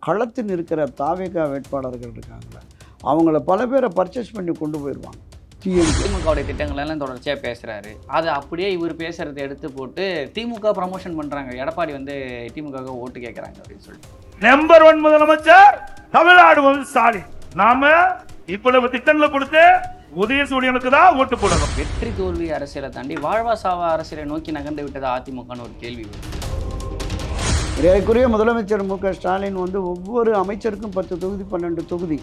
களத்தில் இருக்கிற தாவேகா வேட்பாளர்கள் இருக்காங்களே, அவங்கள பல பேரை பர்ச்சேஸ் பண்ணி கொண்டு போயிடுவாங்க. திமுகவுடைய திட்டங்கள் எல்லாம் தொடர்ச்சியாக பேசுகிறாரு. அதை அப்படியே இவர் பேசுகிறத எடுத்து போட்டு திமுக ப்ரமோஷன் பண்ணுறாங்க. எடப்பாடி வந்து திமுக ஓட்டு கேட்குறாங்க அப்படின்னு சொல்லிட்டு. நம்பர் 1 முதலமைச்சர் தமிழ்நாடு வந்து ஸ்டாலின். நாம இவ்வளவு திட்டங்களை கொடுத்து உதயசூரியனுக்கு தான் ஓட்டு போடணும். வெற்றி தோல்வி அரசியலை தாண்டி வாழ்வா சாவா அரசியலை நோக்கி நகர்ந்து விட்டது அதிமுகன்னு ஒரு கேள்வி வருது. மரியாதைக்குரிய முதலமைச்சர் மு.க. ஸ்டாலின் வந்து ஒவ்வொரு அமைச்சருக்கும் 10 தொகுதி 12 தொகுதி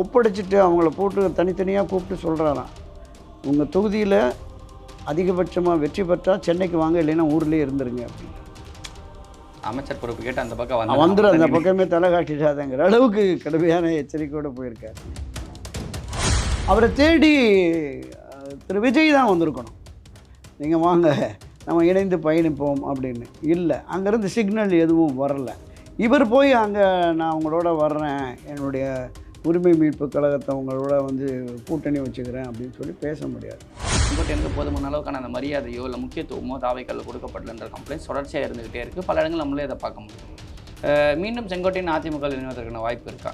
ஒப்படைச்சிட்டு அவங்கள போட்டு தனித்தனியாக கூப்பிட்டு சொல்கிறாராம், உங்கள் தொகுதியில் அதிகபட்சமாக வெற்றி பெற்றால் சென்னைக்கு வாங்க, இல்லைன்னா ஊர்லேயே இருந்துருங்க அப்படின்னு. அமைச்சர் பொறுப்பு கேட்டு அந்த பக்கம் அந்த பக்கமே தலை காட்டிடாதங்கிற அளவுக்கு கடுமையான எச்சரிக்கையோடு போயிருக்காரு. அவரை தேடி திரு விஜய் தான் வந்திருக்கணும், நீங்கள் வாங்க நம்ம இணைந்து பயணிப்போம் அப்படின்னு. இல்லை, அங்கேருந்து சிக்னல் எதுவும் வரலை. இவர் போய் அங்கே நான் உங்களோட வர்றேன், என்னுடைய உரிமை மீட்பு கழகத்தை உங்களோட வந்து கூட்டணி வச்சுக்கிறேன் அப்படின்னு சொல்லி பேச முடியாது. செங்கோட்டையனுக்கு போதுமான அளவுக்கான அந்த மரியாதையோ இல்லை முக்கியத்துவமோ தாவைக்கல்ல கொடுக்கப்படலன்ற கம்ப்ளைண்ட்ஸ் தொடர்ச்சியாக இருந்துகிட்டே இருக்குது. பல இடங்கள் நம்மளே அதை பார்க்க முடியும். மீண்டும் செங்கோட்டையன் அதிமுக இணைவதற்கான வாய்ப்பு இருக்கா?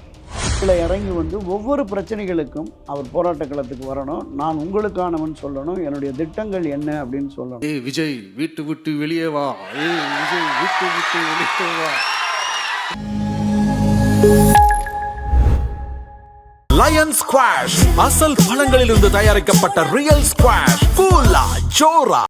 இதில் இறங்கி வந்து ஒவ்வொரு பிரச்சனைகளுக்கும் அவர் போராட்ட களத்துக்கு வரணும், நான் உங்களுக்கானவன் சொல்லணும், என்னுடைய திட்டங்கள் என்ன அப்படின்னு சொல்லணும். விஜய் வீட்டு விட்டு வெளியே வா, விஜய் வீட்டு விட்டு வெளியே வா. லயன் ஸ்குவாஷ் அசல் பழங்களிலிருந்து தயாரிக்கப்பட்ட ரியல் ஸ்குவாஷ் ஃபுல்லா ஜோரா.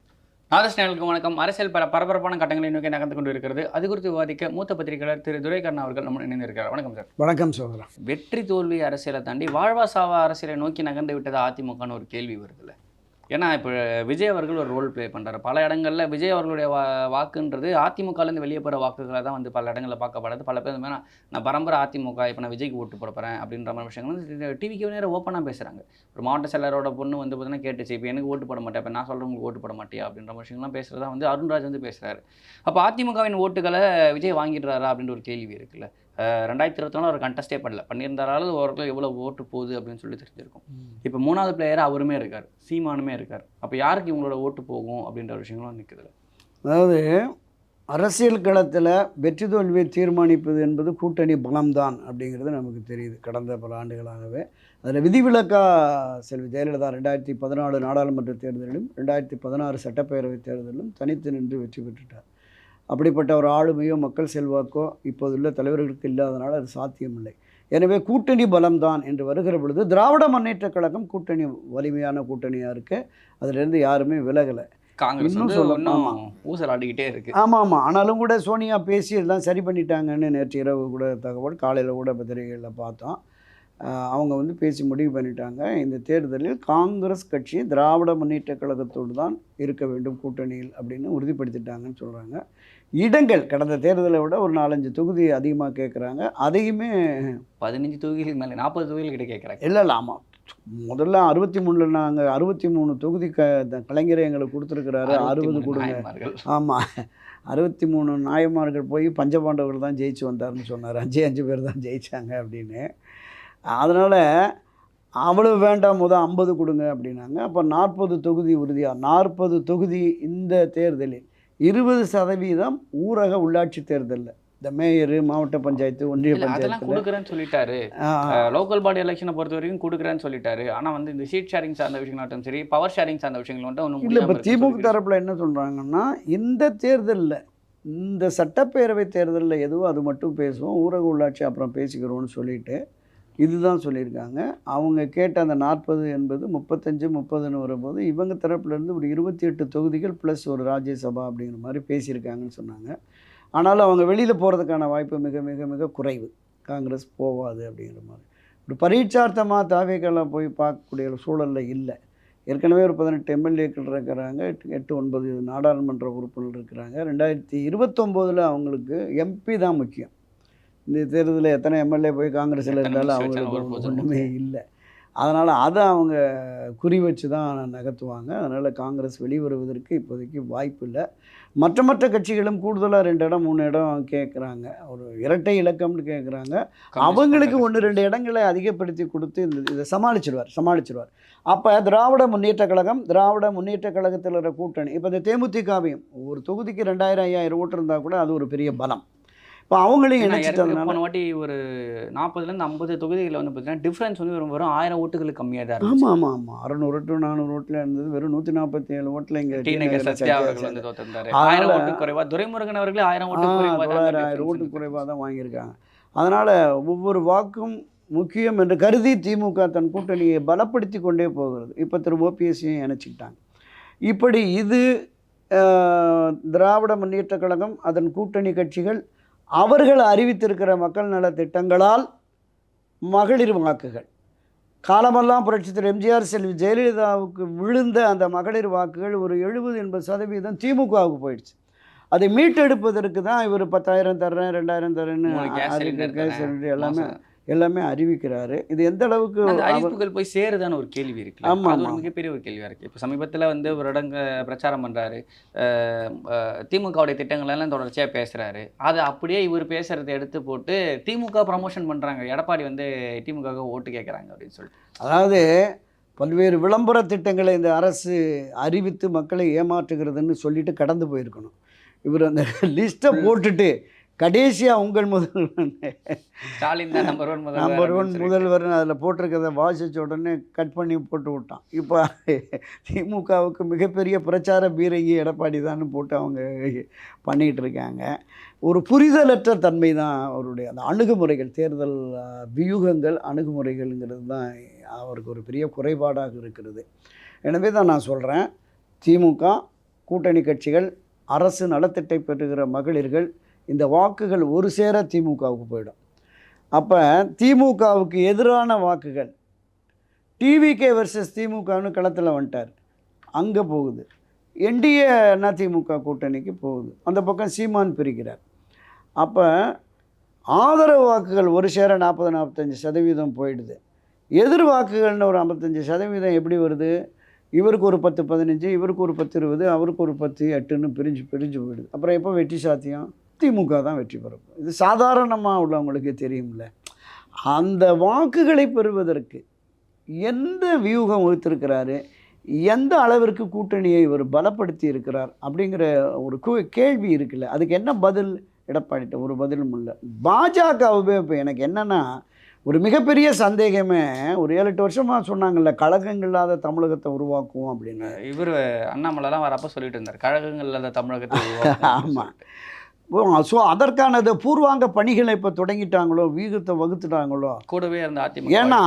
நாதஸ் சேனலுக்கு வணக்கம். அரசியல் பரபரப்பான கட்டங்களை நோக்கி நகர்ந்து கொண்டு இருக்கிறது. அது குறித்து விவாதிக்க மூத்த பத்திரிகையாளர் திரு துரைக்கண்ணா அவர்கள் நம்ம இணைந்திருக்கிறார். வணக்கம் சார். வணக்கம் சோதரா. வெற்றி தோல்வி அரசியலை தாண்டி வாழ்வா சாவா அரசியலை நோக்கி நகர்ந்து விட்டது அதிமுகன்னு ஒரு கேள்வி வருதுல்ல. ஏன்னா இப்போ விஜய் அவர்கள் ஒரு ரோல் ப்ளே பண்ணுறாரு. பல இடங்களில் விஜய் அவர்களுடைய வாக்குன்றது அதிமுகலேருந்து வெளியே போகிற வாக்குகளை தான் வந்து பல இடங்களில் பார்க்கப்படுது. பல பேர் நான் பரம்பரை அதிமுக, இப்போ நான் விஜய்க்கு ஓட்டு போட போகிறேன் அப்படின்ற மாதிரி விஷயங்கள் வந்து டிவிக்கு நேரம் ஓப்பனாக பேசுகிறாங்க. ஒரு மாவட்ட செயலரோட பொண்ணு வந்து பார்த்தீங்கன்னா கேட்டுச்சு, இப்போ எனக்கு ஓட்டு போட மாட்டேன், இப்போ நான் சொல்கிறேன் உங்களுக்கு ஓட்டு போட மாட்டியா அப்படின்ற விஷயங்கள்லாம் பேசுகிறதா வந்து அருண்ராஜ் வந்து பேசுகிறாரு. அப்போ அதிமுகவின் ஓட்டுகளை விஜய் வாங்கிடுறாரா அப்படின்ற ஒரு கேள்வி இருக்குல்ல. 2021 அவர் கண்டஸ்டே பண்ணியிருந்தாலும் ஓரளவு எவ்வளோ ஓட்டு போகுது அப்படின்னு சொல்லி தெரிஞ்சிருக்கும். இப்போ 3வது பிளேயர் அவருமே இருக்கார், சீமானுமே இருக்கார். அப்போ யாருக்கு இவங்களோட ஓட்டு போகும் அப்படின்ற விஷயங்களும் நிற்குதுல. அதாவது அரசியல் களத்தில் வெற்றி தோல்வியை தீர்மானிப்பது என்பது கூட்டணி பலம்தான் அப்படிங்கிறது நமக்கு தெரியுது கடந்த பல ஆண்டுகளாகவே. அதில் விதிவிலக்கா செல்வி ஜெயலலிதா 2014 நாடாளுமன்ற தேர்தலிலும் 2016 சட்டப்பேரவை தேர்தலிலும் தனித்து நின்று வெற்றி பெற்றுட்டார். அப்படிப்பட்ட ஒரு ஆளுமையோ மக்கள் செல்வாக்கோ இப்போதுள்ள தலைவர்களுக்கு இல்லாதனால அது சாத்தியமில்லை. எனவே கூட்டணி பலம்தான் என்று வருகிற பொழுது திராவிட முன்னேற்றக் கழகம் கூட்டணி வலிமையான கூட்டணியாக இருக்குது. அதிலிருந்து யாருமே விலகலை. காங்கிரஸ் ஊசலாடிக்கிட்டே இருக்குது. ஆமாம். ஆனாலும் கூட சோனியா பேசி எல்லாம் சரி பண்ணிட்டாங்கன்னு நேற்று இரவு கூட தகவல், காலையில் கூட பத்திரிகைகளில் பார்த்தோம். அவங்க வந்து பேசி முடிவு பண்ணிட்டாங்க, இந்த தேர்தலில் காங்கிரஸ் கட்சி திராவிட முன்னேற்றக் கழகத்தோடு தான் இருக்க வேண்டும் கூட்டணியில் அப்படின்னு உறுதிப்படுத்திட்டாங்கன்னு சொல்கிறாங்க. இடங்கள் கடந்த தேர்தலை விட ஒரு 4-5 தொகுதி அதிகமாக கேட்குறாங்க. அதையுமே 15 தொகுதிகளுக்கு மேலே 40 தொகுதிகள் கிட்ட கேட்குறாங்க. இல்லை ஆமாம், முதல்ல 63 நாங்கள் 63 தொகுதி கலைஞரை எங்களுக்கு கொடுத்துருக்குறாரு, 60 கொடுங்க. ஆமாம், 63 நாயன்மார்கள் போய் பஞ்சபாண்டவர்கள் தான் ஜெயிச்சு வந்தார்னு சொன்னார். 5 பேர் தான் ஜெயித்தாங்க அப்படின்னு. அதனால் அவ்வளவு வேண்டாம், 50 கொடுங்க அப்படின்னாங்க. அப்போ 40 தொகுதி உறுதியாக 40 தொகுதி இந்த தேர்தலில் 20% ஊரக உள்ளாட்சி தேர்தலில் இந்த மேயரு, மாவட்ட பஞ்சாயத்து, ஒன்றிய பஞ்சாயத்து கொடுக்குறேன்னு சொல்லிட்டாரு. லோக்கல் பாடி எலெக்ஷனை பொறுத்த வரைக்கும் கொடுக்குறேன்னு சொல்லிட்டாரு. ஆனால் வந்து இந்த சீட் ஷேரிங் சார்ந்த விஷயங்களாட்டும் சரி, பவர் ஷேரிங் சார்ந்த விஷயங்கள் வந்து ஒன்றும் இல்லை. இப்போ திமுக தரப்பில் என்ன சொல்கிறாங்கன்னா, இந்த தேர்தலில், இந்த சட்டப்பேரவை தேர்தலில் எதுவும் அது மட்டும் பேசுவோம், ஊரக உள்ளாட்சி அப்புறம் பேசிக்கிறோன்னு சொல்லிட்டு இதுதான் சொல்லியிருக்காங்க. அவங்க கேட்ட அந்த 40 என்பது 35-30ன்னு வரும்போது இவங்க தரப்புலேருந்து ஒரு 28 தொகுதிகள் ப்ளஸ் ஒரு ராஜ்யசபா அப்படிங்கிற மாதிரி பேசியிருக்காங்கன்னு சொன்னாங்க. ஆனாலும் அவங்க வெளியில் போகிறதுக்கான வாய்ப்பு மிக மிக மிக குறைவு. காங்கிரஸ் போவாது அப்படிங்கிற மாதிரி ஒரு பரீட்சார்த்தமாக தாவேக்கெல்லாம் போய் பார்க்கக்கூடிய சூழலில் இல்லை. ஏற்கனவே ஒரு 18 எம்எல்ஏக்கள் இருக்கிறாங்க, 8-9 நாடாளுமன்ற உறுப்பினர் இருக்கிறாங்க. 2029 அவங்களுக்கு எம்பி தான் முக்கியம். இந்த தேர்தலில் எத்தனை எம்எல்ஏ போய் காங்கிரஸில் இருந்தாலும் அவங்களுக்கு ஒன்றுமே இல்லை. அதனால் அதை அவங்க குறி வச்சு தான் நகர்த்துவாங்க. அதனால் காங்கிரஸ் வெளிவருவதற்கு இப்போதைக்கு வாய்ப்பு இல்லை. மற்ற கட்சிகளும் கூடுதலாக 2 இடம் 3 இடம் கேட்குறாங்க, ஒரு இரட்டை இலக்கம்னு கேட்குறாங்க. அவங்களுக்கு 1-2 இடங்களை அதிகப்படுத்தி கொடுத்து இதை சமாளிச்சிருவார். அப்போ திராவிட முன்னேற்றக் கழகத்தில் இருக்கிற கூட்டணி, இப்போ இந்த தேமுதிகவையும் ஒரு தொகுதிக்கு 2000-5000 ஓட்டு இருந்தால் கூட அது ஒரு பெரிய பலம். இப்போ அவங்களையும் ஏன்னா இணைச்சிட்டதுனால போன வாட்டி ஒரு 40லேருந்து 50 தொகுதிகளில் வந்து பார்த்தீங்கன்னா டிஃப்ரென்ஸ் வந்து வெறும் 1000 ஓட்டுகளுக்கு கம்மியாக தான் இருந்துச்சு. ஆமாம் 600 to 400 ஓட்டில் இருந்தது, வெறும் 147 ஓட்டில் இங்கே டி நகர் சத்யா அவர்கள் வந்து தோற்றிருந்தாரு. 1000 ஓட்டு குறைவா, துரைமுருகன் அவர்களே 1000 ஓட்டு குறைவா தான் 900 ஓட்டு குறைவாக தான் வாங்கியிருக்காங்க. அதனால் ஒவ்வொரு வாக்கும் முக்கியம் என்று கருதி திமுக தன் கூட்டணியை பலப்படுத்தி கொண்டே போகிறது. இப்போ திரு ஓபிஎஸ்ஸையும் இணைச்சிக்கிட்டாங்க. இப்படி இது திராவிட முன்னேற்றக் கழகம், அதன் கூட்டணி கட்சிகள் அவர்கள் அறிவித்திருக்கிற மக்கள் நல திட்டங்களால் மகளிர் வாக்குகள், காலமெல்லாம் புரட்சித் தலைவர் எம்ஜிஆர் செல்வி ஜெயலலிதாவுக்கு விழுந்த அந்த மகளிர் வாக்குகள் ஒரு 70-80% திமுகவுக்கு போயிடுச்சு. அதை மீட்டெடுப்பதற்கு தான் இவர் 10,000 தர்றேன், 2,000 தர்றேன்னு எல்லாமே அறிவிக்கிறாரு. இது எந்த அளவுக்கு அந்த அறிவிப்புகள் போய் சேருதான ஒரு கேள்வி இருக்கு. ஆமாம், அது ஒரு மிகப்பெரிய ஒரு கேள்வியாக இருக்குது. இப்போ சமீபத்தில் வந்து ஒரு இடங்க பிரச்சாரம் பண்ணுறாரு, திமுகவுடைய திட்டங்கள் எல்லாம் தொடர்ச்சியாக பேசுகிறாரு. அதை அப்படியே இவர் பேசுகிறத எடுத்து போட்டு திமுக ப்ரமோஷன் பண்ணுறாங்க. எடப்பாடி வந்து திமுக ஓட்டு கேட்குறாங்க அப்படின்னு சொல்லிட்டு. அதாவது பல்வேறு விளம்பர திட்டங்களை இந்த அரசு அறிவித்து மக்களை ஏமாற்றுகிறதுன்னு சொல்லிட்டு கடந்து போயிருக்கணும். இவர் அந்த லிஸ்ட்டை போட்டுட்டு கடைசியாக உங்கள் முதல்வர் ஸ்டாலின் தான் நம்பர் 1 முதல்வர்னு அதில் போட்டிருக்கிறத வாசித்த உடனே கட் பண்ணி போட்டு விட்டான். இப்போ திமுகவுக்கு மிகப்பெரிய பிரச்சார பீரங்கி எடப்பாடி தான் போட்டு அவங்க பண்ணிகிட்டு இருக்காங்க. ஒரு புரிதலற்ற தன்மை தான் அவருடைய அந்த அணுகுமுறைகள், தேர்தல் வியூகங்கள், அணுகுமுறைகள்ங்கிறது தான் அவருக்கு ஒரு பெரிய குறைபாடாக இருக்கிறது. எனவே தான் நான் சொல்கிறேன், திமுக கூட்டணி கட்சிகள், அரசு நலத்திட்டை பெறுகிற மகளிர்கள், இந்த வாக்குகள் ஒரு சேர திமுகவுக்கு போயிடும். அப்போ திமுகவுக்கு எதிரான வாக்குகள், டிவிகே வெர்சஸ் திமுகன்னு களத்தில் வந்துட்டார், அங்கே போகுது. என்டிஏ அதிமுக கூட்டணிக்கு போகுது, அந்த பக்கம் சீமான் பிரிக்கிறார். அப்போ ஆதரவு வாக்குகள் ஒரு சேர 40-45% போயிடுது. எதிர் வாக்குகள்னு ஒரு 55% எப்படி வருது? இவருக்கு ஒரு 10-15, இவருக்கு ஒரு 10-20, அவருக்கு ஒரு 10-8ன்னு பிரிஞ்சு போயிடுது. அப்புறம் எப்போ வெற்றி சாத்தியம்? திமுக தான் வெற்றி பெறும். இது சாதாரணமாக உள்ளவங்களுக்கு தெரியும்ல. அந்த வாக்குகளை பெறுவதற்கு எந்த வியூகம் வகுத்திருக்கிறாரு, எந்த அளவிற்கு கூட்டணியை இவர் பலப்படுத்தி இருக்கிறார் அப்படிங்கிற ஒரு கேள்வி இருக்குல்ல. அதுக்கு என்ன பதில்? எடப்பாடிட்ட ஒரு பதிலும் இல்லை. பாஜகவே இப்போ எனக்கு என்னென்னா ஒரு மிகப்பெரிய சந்தேகமே, ஒரு 7-8 வருஷமாக சொன்னாங்கல்ல, கழகங்கள் இல்லாத தமிழகத்தை உருவாக்குவோம் அப்படின்னு. இவர் அண்ணாமலைலாம் வரப்போ சொல்லிட்டு இருந்தார், கழகங்கள் இல்லாத தமிழகத்தை ஆமாம். ஸோ அதற்கான பூர்வாங்க பணிகளை இப்போ தொடங்கிட்டாங்களோ, வியூகத்தை வகுத்துட்டாங்களோ, கூடவே இருந்த அதிமுக. ஏன்னா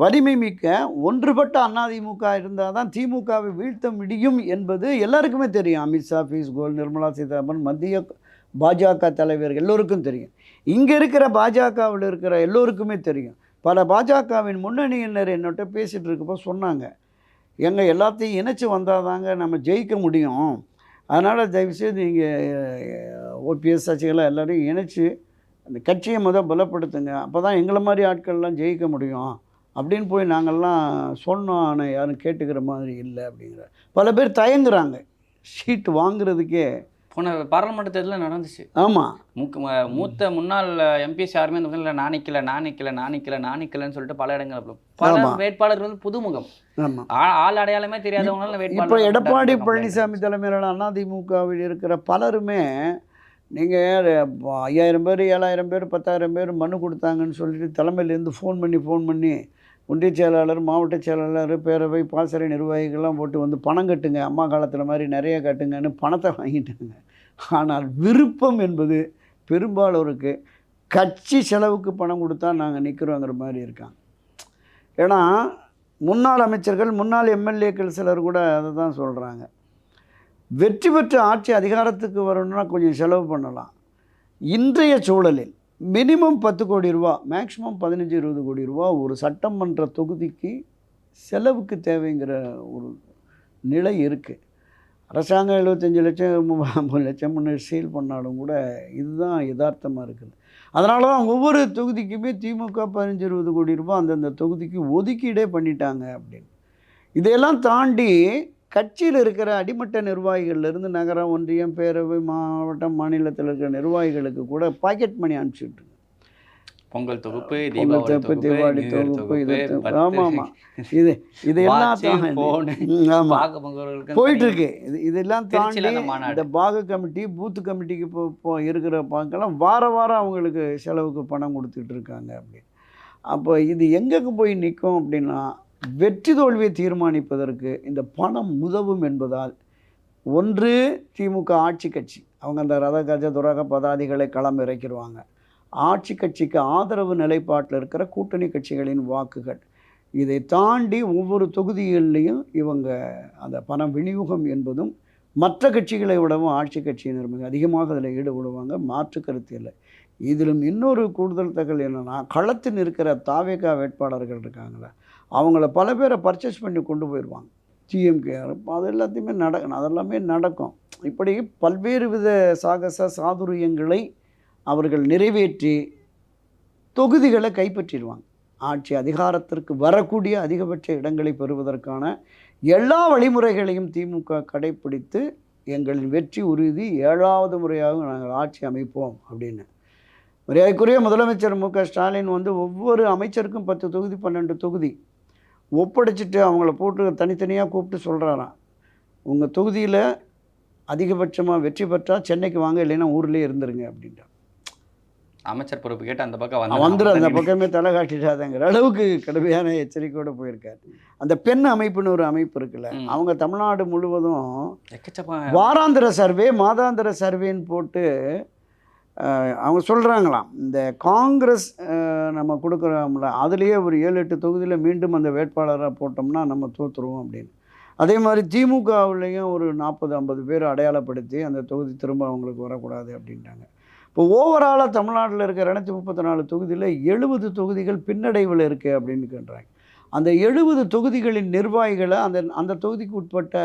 வலிமை மிக்க ஒன்றுபட்ட அதிமுக இருந்தால் தான் திமுகவை வீழ்த்த முடியும் என்பது எல்லாருக்குமே தெரியும். அமித்ஷா, பீயூஷ் கோயல், நிர்மலா சீதாராமன், மத்திய பாஜக தலைவர்கள் எல்லோருக்கும் தெரியும். இங்கே இருக்கிற பாஜகவில் இருக்கிற எல்லோருக்குமே தெரியும். பல பாஜகவின் முன்னணியினர் என்னோட பேசிகிட்டு இருக்கப்போ சொன்னாங்க, எங்கள் எல்லாத்தையும் இணைச்சி வந்தால் தாங்க நம்ம ஜெயிக்க முடியும், அதனால் தயவுசெய்து நீங்கள் ஓபிஎஸ் சசிகலா எல்லோரையும் இணைச்சி அந்த கட்சியை பலப்படுத்துங்க, அப்போ தான் எங்களை மாதிரி ஆட்கள்லாம் ஜெயிக்க முடியும் அப்படின்னு போய் நாங்கள்லாம் சொன்னோம். ஆனால் யாரும் கேட்டுக்கிற மாதிரி இல்லை அப்படிங்கிற பல பேர் தயங்குறாங்க சீட்டு வாங்குறதுக்கே. போன பாராளுமன்ற தேர்தலில் நடந்துச்சு. ஆமாம், மூத்த முன்னாள் எம்பிஎஸ் யாருமே அந்த நாணிக்கலன்னு சொல்லிட்டு பல இடங்கள் பல வேட்பாளர்கள் வந்து புதுமுகம், ஆள் அடையாளமே தெரியாதவங்களால வேட்பாளர். இப்போ எடப்பாடி பழனிசாமி தலைமையிலான அதிமுகவில் இருக்கிற பலருமே நீங்கள் 5000 பேர், 7000 பேர், 10,000 பேர் மனு கொடுத்தாங்கன்னு சொல்லிட்டு தலைமையிலேருந்து ஃபோன் பண்ணி ஒன்றிய செயலாளர், மாவட்ட செயலாளர், பேரவை, பாசறை நிர்வாகிகள்லாம் போட்டு வந்து பணம் கட்டுங்க, அம்மா காலத்தில் மாதிரி நிறைய கட்டுங்கன்னு பணத்தை வாங்கிட்டாங்க. ஆனால் விருப்பம் என்பது பெரும்பாலோருக்கு கட்சி செலவுக்கு பணம் கொடுத்தா நாங்கள் நிற்கிறோங்கிற மாதிரி இருக்காங்க. ஏன்னா முன்னாள் அமைச்சர்கள், முன்னாள் எம்எல்ஏக்கள் சிலர் கூட அதை தான் சொல்கிறாங்க. வெற்றி பெற்ற ஆட்சி அதிகாரத்துக்கு வரணும்னா கொஞ்சம் செலவு பண்ணலாம். இன்றைய சூழலில் மினிமம் 10 கோடி ரூபா, மேக்ஸிமம் 15-20 கோடி ரூபா ஒரு சட்டமன்ற தொகுதிக்கு செலவுக்கு தேவைங்கிற ஒரு நிலை இருக்குது. அரசாங்கம் 75 லட்சம் 50 லட்சம்னு சீல் பண்ணாலும் கூட இதுதான் யதார்த்தமாக இருக்குது. அதனால தான் ஒவ்வொரு தொகுதிக்குமே திமுக 15-20 கோடி ரூபா அந்தந்த தொகுதிக்கு ஒதுக்கீடே பண்ணிட்டாங்க அப்படின்னு. இதையெல்லாம் தாண்டி கட்சியில் இருக்கிற அடிமட்ட நிர்வாகிகள்லேருந்து நகரம், ஒன்றியம், பேரவை, மாவட்டம், மாநிலத்தில் இருக்கிற நிர்வாகிகளுக்கு கூட பாக்கெட் மணி அனுப்பிச்சுட்ருங்க. பொங்கல் தொகுப்பு, பொங்கல் தொகுப்பு, தீபாவளி தொகுப்பு, இது ஆமாம் ஆமாம், இது எல்லாம் போயிட்டு இருக்கு. இதெல்லாம் தாண்டி இந்த பாக கமிட்டி, பூத்து கமிட்டிக்கு இப்போ இருக்கிற பாக்கெல்லாம் வாரம் அவங்களுக்கு செலவுக்கு பணம் கொடுத்துட்டு இருக்காங்க. அப்படி அப்போ இது எங்கேக்கு போய் நிற்கும் அப்படின்னா, வெற்றி தோல்வியை தீர்மானிப்பதற்கு இந்த பணம் உதவும் என்பதால், ஒன்று திமுக ஆட்சி கட்சி அவங்க அந்த ரத கஜ துரக பதாதிகளை களம் இறக்கிடுவாங்க. ஆட்சி கட்சிக்கு ஆதரவு நிலைப்பாட்டில் இருக்கிற கூட்டணி கட்சிகளின் வாக்குகள், இதை தாண்டி ஒவ்வொரு தொகுதிகள்லையும் இவங்க அந்த பண விநியோகம் என்பதும் மற்ற கட்சிகளை விடவும் ஆட்சி கட்சியினர் மிக அதிகமாக அதில் ஈடுபடுவாங்க, மாற்று கருத்து இல்லை. இதிலும் இன்னொரு கூடுதல் தகவல் என்னென்னா, களத்தில் இருக்கிற தாவேகா வேட்பாளர்கள் இருக்காங்களே, அவங்கள பல பேரை பர்ச்சேஸ் பண்ணி கொண்டு போயிடுவாங்க. டிஎம்கேஆர் அது எல்லாத்தையுமே அதெல்லாமே நடக்கும். இப்படி பல்வேறு வித சாகச சாதுரியங்களை அவர்கள் நிறைவேற்றி தொகுதிகளை கைப்பற்றிடுவாங்க. ஆட்சி அதிகாரத்திற்கு வரக்கூடிய அதிகபட்ச இடங்களை பெறுவதற்கான எல்லா வழிமுறைகளையும் திமுக கடைப்பிடித்து, எங்களின் வெற்றி உறுதி, 7வது முறையாக நாங்கள் ஆட்சி அமைப்போம் அப்படின்னு மரியாதைக்குரிய முதலமைச்சர் மு.க. ஸ்டாலின் ஒவ்வொரு அமைச்சருக்கும் 10 தொகுதி 12 தொகுதி ஒப்படைச்சிட்டு அவங்கள போட்டு தனித்தனியாக கூப்பிட்டு சொல்கிறாராம், உங்கள் தொகுதியில் அதிகபட்சமாக வெற்றி பெற்றால் சென்னைக்கு வாங்க, இல்லைன்னா ஊர்லேயே இருந்துருங்க அப்படின்ட்டு. அமைச்சர் பொறுப்பு கேட்டு அந்த பக்கம் அந்த பக்கமே தலை காட்டிடாதங்கிற அளவுக்கு கடுமையான எச்சரிக்கையோடு போயிருக்காரு. அந்த பெண் அமைப்புன்னு ஒரு அமைப்பு இருக்குல்ல, அவங்க தமிழ்நாடு முழுவதும் வாராந்திர சர்வே, மாதாந்திர சர்வேன்னு போட்டு அவங்க சொல்கிறாங்களாம், இந்த காங்கிரஸ் நம்ம கொடுக்குறோம்ல, அதுலேயே ஒரு 7-8 தொகுதியில் மீண்டும் அந்த வேட்பாளராக போட்டோம்னா நம்ம தோற்றுருவோம் அப்படின்னு. அதே மாதிரி திமுகவுலேயும் ஒரு 40-50 பேர் அடையாளப்படுத்தி அந்த தொகுதி திரும்ப அவங்களுக்கு வரக்கூடாது அப்படின்ட்டாங்க. இப்போ ஓவராலாக தமிழ்நாட்டில் இருக்கிற 234 தொகுதியில் 70 தொகுதிகள் பின்னடைவில் இருக்குது அப்படின்னு கேட்குறாங்க. அந்த 70 தொகுதிகளின் நிர்வாகிகளை அந்த தொகுதிக்கு உட்பட்ட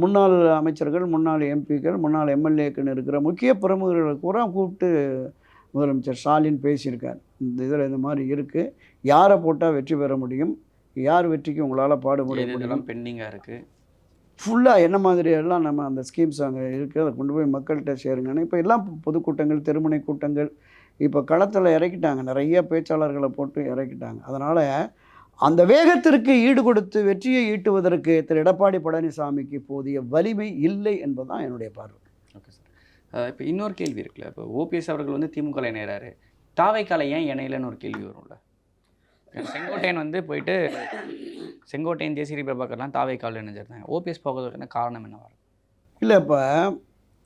முன்னாள் அமைச்சர்கள், முன்னாள் எம்பிக்கள், முன்னாள் எம்எல்ஏக்கள் இருக்கிற முக்கிய பிரமுகர்களை பூரா கூப்பிட்டு முதலமைச்சர் ஸ்டாலின் பேசியிருக்கார். இந்த இதில் இந்த மாதிரி இருக்குது, யாரை போட்டால் வெற்றி பெற முடியும், யார் வெற்றிக்கு உங்களால் பாடுபட முடியும், பெண்டிங்காக இருக்குது, ஃபுல்லாக என்ன மாதிரி எல்லாம் நம்ம அந்த ஸ்கீம்ஸ் அங்கே இருக்குது, அதை கொண்டு போய் மக்கள்கிட்ட சேருங்கன்னு இப்போ எல்லாம் பொதுக்கூட்டங்கள், திருமணை கூட்டங்கள் இப்போ களத்தில் இறக்கிட்டாங்க. நிறைய பேச்சாளர்களை போட்டு இறக்கிட்டாங்க. அதனால் அந்த வேகத்திற்கு ஈடு கொடுத்து வெற்றியை ஈட்டுவதற்கு திரு எடப்பாடி பழனிசாமிக்கு போதிய வலிமை இல்லை என்பதுதான் என்னுடைய பார்வை. Okay sir. இப்போ இன்னொரு கேள்வி இருக்குல்ல, இப்போ ஓபிஎஸ் அவர்கள் திமுக இணைகிறாரு, தாவைக்கால ஏன் இணையலைன்னு ஒரு கேள்வி வரும்ல. செங்கோட்டையன் போயிட்டு செங்கோட்டையன், தேசிய பிரபாகர்லாம் தாவைக்கால இணைஞ்சிருந்தாங்க, ஓபிஎஸ் போகிறதுக்கான காரணம் என்ன வரும்? இல்லை, இப்போ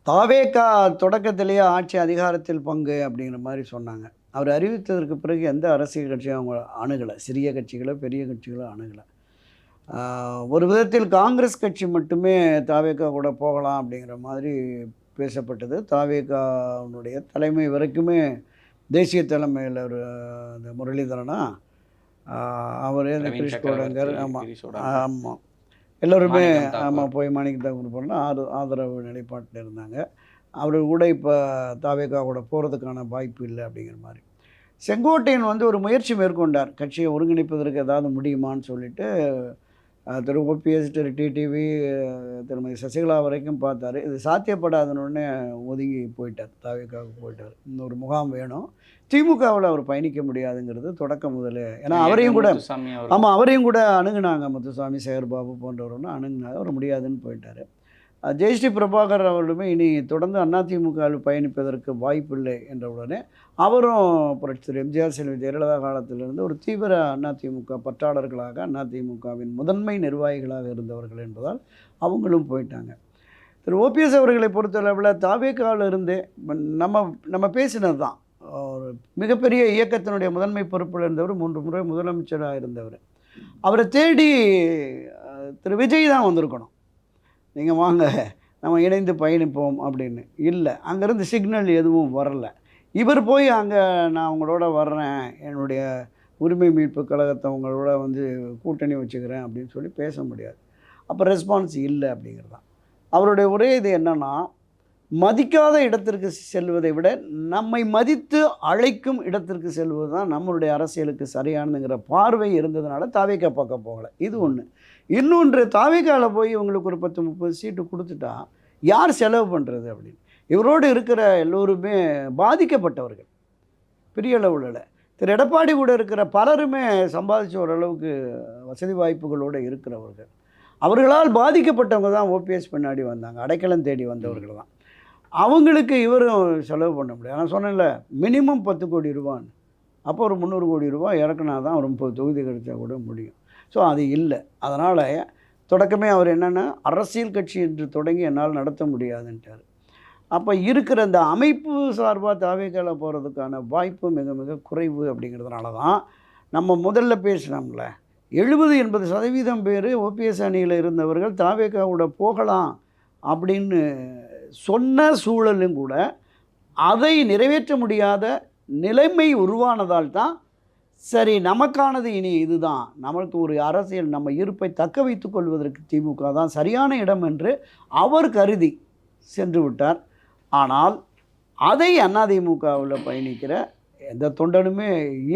தாவேக்கா தொடக்கத்திலேயே ஆட்சி அதிகாரத்தில் பங்கு அப்படிங்கிற மாதிரி சொன்னாங்க. அவர் அறிவித்ததற்கு பிறகு எந்த அரசியல் கட்சியும் அவங்க அணுகலை, சிறிய கட்சிகளோ பெரிய கட்சிகளோ அணுகலை. ஒரு விதத்தில் காங்கிரஸ் கட்சி மட்டுமே தாவேக்கா கூட போகலாம் அப்படிங்கிற மாதிரி பேசப்பட்டது. தாவேக்காவுடைய தலைமை வரைக்குமே தேசிய தலைமையில் ஒரு இந்த முரளிதரனா அவர், இந்த கிரிஷ் கோடங்கர், ஆமாம் எல்லோருமே போய் மாணிக்கத்தான் கொடுப்போம்னா ஆதரவு நிலைப்பாட்டில் இருந்தாங்க. அவர் கூட இப்போ தாவேக்கா கூட போகிறதுக்கான வாய்ப்பு இல்லை அப்படிங்கிற மாதிரி. செங்கோட்டையன் ஒரு முயற்சி மேற்கொண்டார், கட்சியை ஒருங்கிணைப்பதற்கு ஏதாவது முடியுமான்னு சொல்லிட்டு திரு ஓபிஎஸ், திரு டிடிவி, திருமதி சசிகலா வரைக்கும் பார்த்தாரு. இது சாத்தியப்படாதனோடனே ஒதுங்கி போயிட்டார், தாவேக்காவுக்கு போயிட்டார். இன்னொரு முகாம் வேணும், திமுகவில் அவர் பயணிக்க முடியாதுங்கிறது தொடக்கம் முதலே. ஏன்னா அவரையும் கூட அணுகுனாங்க, முத்துசாமி, சேகர்பாபு போன்றவர்களும் அணுகுனாங்க, அவர் முடியாதுன்னு போயிட்டார். ஜெயஸ்ரீ பிரபாகர் அவர்களுமே இனி தொடர்ந்து அதிமுகவில் பயணிப்பதற்கு வாய்ப்பில்லை என்ற உடனே அவரும் புரட்சி திரு எம்ஜிஆர், செல்வி ஜெயலலிதா காலத்திலிருந்து ஒரு தீவிர அதிமுக பற்றாளர்களாக, அதிமுகவின் முதன்மை நிர்வாகிகளாக இருந்தவர்கள் என்பதால் அவங்களும் போயிட்டாங்க. திரு ஓபிஎஸ் அவர்களை பொறுத்தளவில் தாவேக்காவில் இருந்து நம்ம பேசினது தான், ஒரு மிகப்பெரிய இயக்கத்தினுடைய முதன்மை பொறுப்பில் இருந்தவர், 3 முறை முதலமைச்சராக இருந்தவர். அவரை தேடி திரு விஜய் தான் வந்திருக்கணும், நீங்கள் வாங்க நம்ம இணைந்து பயணிப்போம் அப்படின்னு. இல்லை, அங்கேருந்து சிக்னல் எதுவும் வரலை. இவர் போய் அங்கே நான் அவங்களோட வர்றேன், என்னுடைய உரிமை மீட்பு கழகத்தை அவங்களோட கூட்டணி வச்சுக்கிறேன் அப்படின்னு சொல்லி பேச முடியாது. அப்போ ரெஸ்பான்ஸ் இல்லை அப்படிங்கிறது தான் அவருடைய ஒரே இது. என்னென்னா, மதிக்காத இடத்திற்கு செல்வதை விட நம்மை மதித்து அழைக்கும் இடத்திற்கு செல்வது தான் நம்மளுடைய அரசியலுக்கு சரியானதுங்கிற பார்வை இருந்ததுனால தாவேக்கா பக்கம் போகலை. இது ஒன்று. இன்னொன்று, தாவேக்காவில் போய் இவங்களுக்கு ஒரு 10-30 சீட்டு கொடுத்துட்டா யார் செலவு பண்ணுறது அப்படின்னு. இவரோடு இருக்கிற எல்லோருமே பாதிக்கப்பட்டவர்கள், பெரிய அளவில். திரு எடப்பாடி கூட இருக்கிற பலருமே சம்பாதிச்ச ஓரளவுக்கு வசதி வாய்ப்புகளோடு இருக்கிறவர்கள். அவர்களால் பாதிக்கப்பட்டவங்க தான் ஓபிஎஸ் பின்னாடி வந்தாங்க, அடைக்கலம் தேடி வந்தவர்கள் தான். அவங்களுக்கு இவரும் செலவு பண்ண முடியாது. நான் சொன்னேன்ல, மினிமம் 10 கோடி ரூபான்னு. அப்போ ஒரு 300 கோடி ரூபாய் இறக்குனா தான் ஒரு 30 தொகுதி கிடைச்சா கூட முடியும். ஸோ அது இல்லை. அதனால் தொடக்கமே அவர் என்னென்னா, அரசியல் கட்சி என்று தொடங்கி என்னால் நடத்த முடியாதுன்ட்டார். அப்போ இருக்கிற அந்த அமைப்பு சார்பாக தாவேக்கால போகிறதுக்கான வாய்ப்பு மிக மிக குறைவு. அப்படிங்கிறதுனால தான் நம்ம முதல்ல பேசினோம்ல, 70-80% பேர் ஓபிஎஸ் அணியில் இருந்தவர்கள் தாவேக்காவோட போகலாம் அப்படின்னு சொன்ன சூழலும் கூட அதை நிறைவேற்ற முடியாத நிலைமை உருவானதால் தான் சரி நமக்கானது இனி இதுதான், நமக்கு ஒரு அரசியல் நம்ம இருப்பை தக்க வைத்துக் கொள்வதற்கு திமுக தான் சரியான இடம் என்று அவர் கருதி சென்று விட்டார். ஆனால் அதை அதிமுகவில் பயணிக்கிற எந்த தொண்டனுமே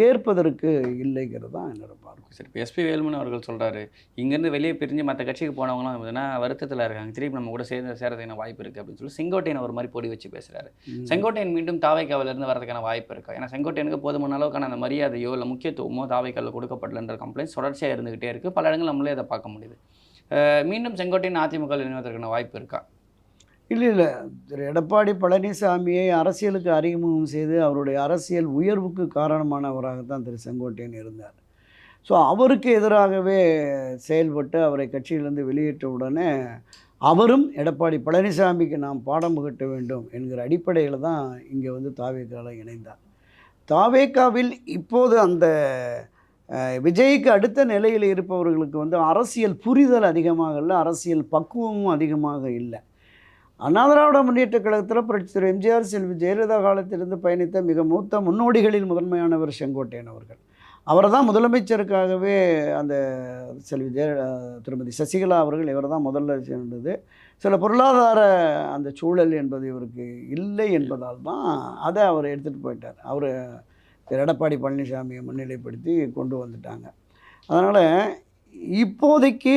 ஏற்பதற்கு இல்லைங்கிறது தான் என்னோட பார்க்கும். சரி, இப்போ எஸ்பி வேலுமணி அவர்கள் சொல்கிறாரு, இங்கேருந்து வெளியே பிரிஞ்சு மற்ற கட்சிக்கு போனவங்களாம் பார்த்தீங்கன்னா வருத்தத்தில் இருக்காங்க, திருப்பி நம்ம கூட சேர்றதுக்கான வாய்ப்பு இருக்குது அப்படின்னு சொல்லி செங்கோட்டையன் ஒரு மாதிரி பொடி வச்சு பேசுகிறாரு. செங்கோட்டையன் மீண்டும் தாவைக்காவிலிருந்து வரதுக்கான வாய்ப்பு இருக்கா? ஏன்னா செங்கோட்டையனுக்கு போதுமான அளவுக்கான அந்த மரியாதையோ இல்லை முக்கியத்துவமோ தாவைக்காவில் கொடுக்கப்படலன்ற கம்ப்ளைண்ட்ஸ் தொடர்ச்சியாக இருந்துகிட்டே இருக்குது. பல இடங்கள் நம்மளே அதை பார்க்க முடியுது. மீண்டும் செங்கோட்டையன் அதிமுக இணைவதற்கான வாய்ப்பு இருக்கா? இல்லை, திரு எடப்பாடி பழனிசாமியை அரசியலுக்கு அறிமுகம் செய்து அவருடைய அரசியல் உயர்வுக்கு காரணமானவராகத்தான் திரு செங்கோட்டையன் இருந்தார். ஸோ அவருக்கு எதிராகவே செயல்பட்டு அவரை கட்சியிலிருந்து வெளியேற்ற உடனே அவரும் எடப்பாடி பழனிசாமிக்கு நாம் பாடம் புகட்ட வேண்டும் என்கிற அடிப்படையில் தான் இங்கே வந்து தாவேக்காவில் இணைந்தார். தாவேக்காவில் இப்போது அந்த விஜய்க்கு அடுத்த நிலையில் இருப்பவர்களுக்கு வந்து அரசியல் புரிதல் அதிகமாக இல்லை, அரசியல் பக்குவமும் அதிகமாக இல்லை. அண்ணா திராவிட முன்னேற்ற கழகத்தில் புரட்சி திரு எம்ஜிஆர் செல்வி ஜெயலலிதா காலத்திலிருந்து பயணித்த மிக மூத்த முன்னோடிகளில் முதன்மையானவர் செங்கோட்டையன் அவர்கள். அவர் தான் முதலமைச்சருக்காகவே அந்த செல்வி திருமதி சசிகலா அவர்கள் இவர் தான் முதல்ல சேர்ந்தது. சில பொருளாதார அந்த சூழல் என்பது இவருக்கு இல்லை என்பதால் தான் அதை அவர் எடுத்துகிட்டு போயிட்டார். அவர் திரு எடப்பாடி பழனிசாமியை முன்னிலைப்படுத்தி கொண்டு வந்துட்டாங்க. அதனால் இப்போதைக்கு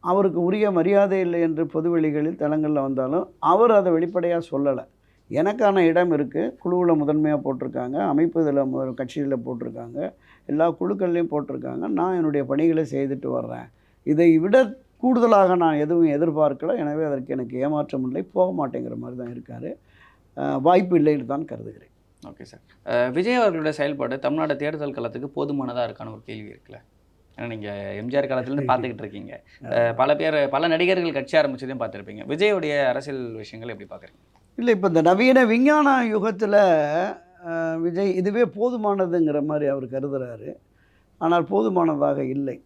அவருக்கு உரிய மரியாதை இல்லை என்று பொதுவெளிகளில் தளங்களில் வந்தாலும் அவர் அதை வெளிப்படையாக சொல்லலை. எனக்கான இடம் இருக்குது, குழுவில் முதன்மையாக போட்டிருக்காங்க, அமைப்பு இதில் கட்சியில் போட்டிருக்காங்க, எல்லா குழுக்கள்லையும் போட்டிருக்காங்க, நான் என்னுடைய பணிகளை செய்துட்டு வர்றேன், இதை விட கூடுதலாக நான் எதுவும் எதிர்பார்க்கல, எனவே அதற்கு எனக்கு ஏமாற்றம் இல்லை, போக மாட்டேங்கிற மாதிரி தான் இருக்கார். வாய்ப்பு இல்லைன்னு தான் கருதுகிறேன். ஓகே சார், விஜய் அவர்களுடைய செயல்பாடு தமிழ்நாடு தேர்தல் களத்துக்கு போதுமானதாக இருக்கான ஒரு கேள்வி இருக்குல்ல. ஏன்னா நீங்கள் எம்ஜிஆர் காலத்துலேருந்து பார்த்துக்கிட்டு இருக்கீங்க, பல நடிகர்கள் கட்சி ஆரம்பிச்சதையும் பார்த்துருப்பீங்க. விஜயோடைய அரசியல் விஷயங்கள் எப்படி பார்க்குறீங்க? இல்லை, இப்போ இந்த நவீன விஞ்ஞான யுகத்தில் விஜய் இதுவே போதுமானதுங்கிற மாதிரி அவர் கருதுகிறாரு. ஆனால் போதுமானதாக இல்லை.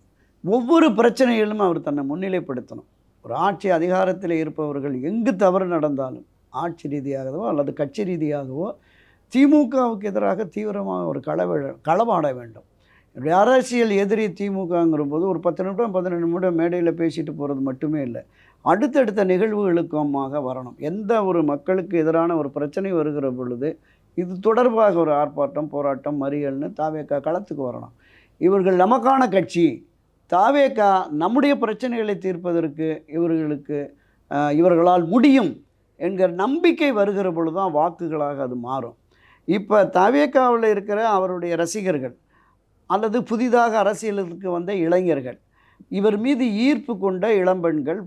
ஒவ்வொரு பிரச்சனைகளிலும் அவர் தன்னை முன்னிலைப்படுத்தணும். ஒரு ஆட்சி அதிகாரத்தில் இருப்பவர்கள் எங்கு தவறு நடந்தாலும் ஆட்சி ரீதியாகவோ அல்லது கட்சி ரீதியாகவோ திமுகவுக்கு எதிராக தீவிரமாக ஒரு களவாட வேண்டும். என்னுடைய அரசியல் எதிரி திமுகங்கிறபோது ஒரு 10 நிமிடம் 15 நிமிடம் மேடையில் பேசிட்டு போகிறது மட்டுமே இல்லை, அடுத்தடுத்த நிகழ்வுகளுக்குமாக வரணும். எந்த ஒரு மக்களுக்கு எதிரான ஒரு பிரச்சனை வருகிற பொழுது இது தொடர்பாக ஒரு ஆர்ப்பாட்டம், போராட்டம், மறியல்னு தாவேக்கா களத்துக்கு வரணும். இவர்கள் நமக்கான கட்சி, தாவேக்கா நம்முடைய பிரச்சனைகளை தீர்ப்பதற்கு இவர்களால் முடியும் என்கிற நம்பிக்கை வருகிற பொழுது தான் வாக்குகளாக அது மாறும். இப்போ தாவேக்காவில் இருக்கிற அவருடைய ரசிகர்கள் அல்லது புதிதாக அரசியலுக்கு வந்த இளைஞர்கள், இவர் மீது ஈர்ப்பு கொண்ட இளம்பெண்கள்,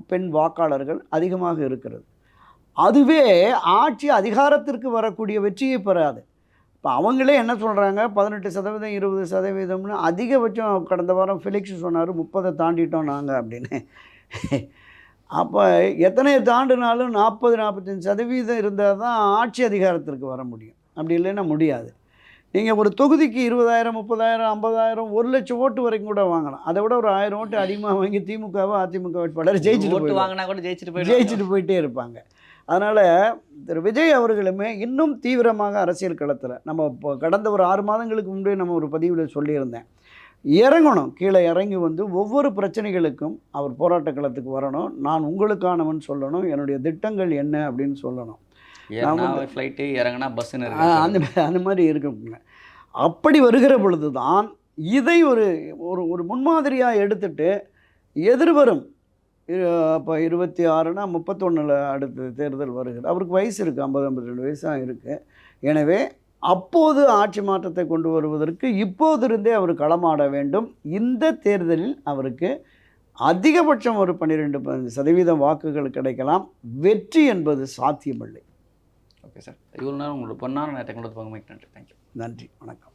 பெண் வாக்காளர்கள் அதிகமாக இருக்கிறது. அதுவே ஆட்சி அதிகாரத்திற்கு வரக்கூடிய வெற்றியை பெறாது. இப்போ அவங்களே என்ன சொல்கிறாங்க, 18% 20%ன்னு அதிகபட்சம் கடந்த வாரம் ஃபெலிக்ஸ் சொன்னார் 30 தாண்டிட்டோம் நாங்கள் அப்படின்னு. அப்போ எத்தனை தாண்டினாலும் 40-45% இருந்தால் தான் ஆட்சி அதிகாரத்திற்கு வர முடியும். அப்படி இல்லைன்னா முடியாது. நீங்கள் ஒரு தொகுதிக்கு 20,000 30,000 50,000 1 லட்சம் ஓட்டு வரைக்கும் கூட வாங்கலாம். அதை விட ஒரு 1000 ஓட்டு அதிகமாக வாங்கி திமுகவோ அதிமுக வேட்பாளர் ஜெயிச்சுட்டு போயிட்டே இருப்பாங்க. அதனால் திரு விஜய் அவர்களுமே இன்னும் தீவிரமாக அரசியல் களத்தில், நம்ம இப்போ கடந்த ஒரு 6 மாதங்களுக்கு முன்பே நம்ம ஒரு பதிவில் சொல்லியிருந்தேன், இறங்கணும். கீழே இறங்கி வந்து ஒவ்வொரு பிரச்சனைகளுக்கும் அவர் போராட்ட களத்துக்கு வரணும். நான் உங்களுக்கானவன் சொல்லணும், என்னுடைய திட்டங்கள் என்ன அப்படின்னு சொல்லணும். ஃப்ளைட்டு இறங்கினா பஸ்ஸுன்னு அந்த மாதிரி இருக்குங்க. அப்படி வருகிற பொழுது தான் இதை ஒரு ஒரு முன்மாதிரியாக எடுத்துட்டு எதிர்வரும் இப்போ 26னா 31 அடுத்த தேர்தல் வருகிறது. அவருக்கு வயசு இருக்குது, 50-52 வயசு தான் இருக்குது. எனவே அப்போது ஆட்சி மாற்றத்தை கொண்டு வருவதற்கு இப்போதிருந்தே அவர் களமாட வேண்டும். இந்த தேர்தலில் அவருக்கு அதிகபட்சம் ஒரு 12% வாக்குகள் கிடைக்கலாம். வெற்றி என்பது சாத்தியமில்லை. ஓகே சார், இவ்வளோ நேரம் உங்களோட பொன்னான நேரத்தை கொண்டு வந்து நன்றி. தேங்க்யூ. நன்றி, வணக்கம்.